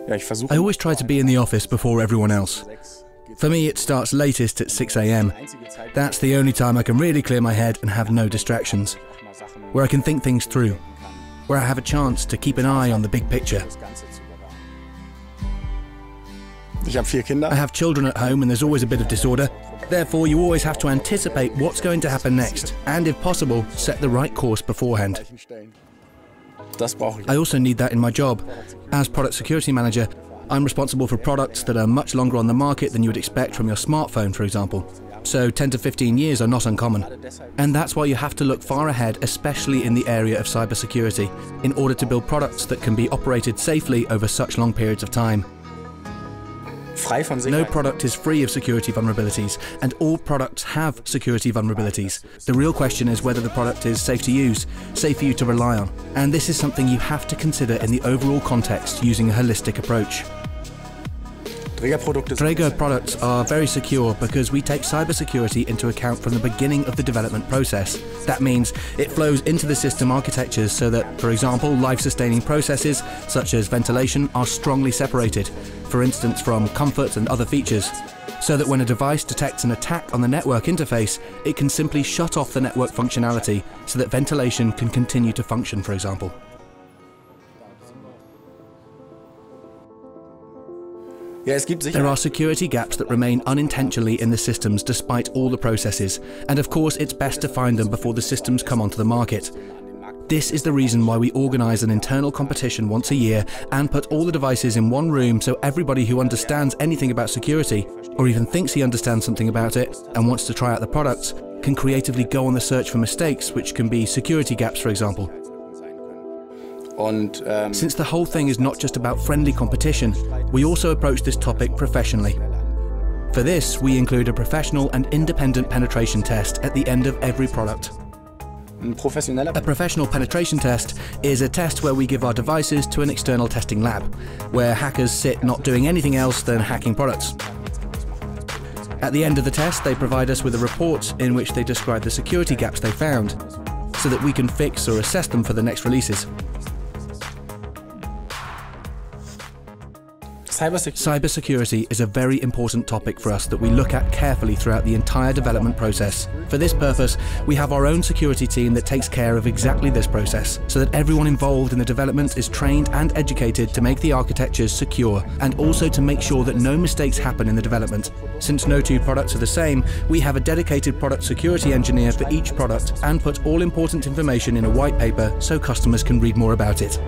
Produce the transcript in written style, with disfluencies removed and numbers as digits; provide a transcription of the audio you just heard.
I always try to be in the office before everyone else. For me, it starts latest at 6 AM. That's the only time I can really clear my head and have no distractions, where I can think things through, where I have a chance to keep an eye on the big picture. I have children at home and there's always a bit of disorder. Therefore, you always have to anticipate what's going to happen next and, if possible, set the right course beforehand. I also need that in my job. As product security manager, I'm responsible for products that are much longer on the market than you would expect from your smartphone, for example. So 10 to 15 years are not uncommon. And that's why you have to look far ahead, especially in the area of cybersecurity, in order to build products that can be operated safely over such long periods of time. No product is free of security vulnerabilities, and all products have security vulnerabilities. The real question is whether the product is safe to use, safe for you to rely on. And this is something you have to consider in the overall context using a holistic approach. Dräger products are very secure because we take cybersecurity into account from the beginning of the development process. That means it flows into the system architectures so that, for example, life-sustaining processes such as ventilation are strongly separated, for instance from comfort and other features, so that when a device detects an attack on the network interface, it can simply shut off the network functionality so that ventilation can continue to function, for example. There are security gaps that remain unintentionally in the systems despite all the processes, and of course it's best to find them before the systems come onto the market. This is the reason why we organise an internal competition once a year and put all the devices in one room so everybody who understands anything about security, or even thinks he understands something about it and wants to try out the products, can creatively go on the search for mistakes, which can be security gaps, for example. Since the whole thing is not just about friendly competition, we also approach this topic professionally. For this, we include a professional and independent penetration test at the end of every product. A professional penetration test is a test where we give our devices to an external testing lab, where hackers sit not doing anything else than hacking products. At the end of the test, they provide us with a report in which they describe the security gaps they found, so that we can fix or assess them for the next releases. Cybersecurity is a very important topic for us that we look at carefully throughout the entire development process. For this purpose, we have our own security team that takes care of exactly this process, so that everyone involved in the development is trained and educated to make the architectures secure, and also to make sure that no mistakes happen in the development. Since no two products are the same, we have a dedicated product security engineer for each product and put all important information in a white paper so customers can read more about it.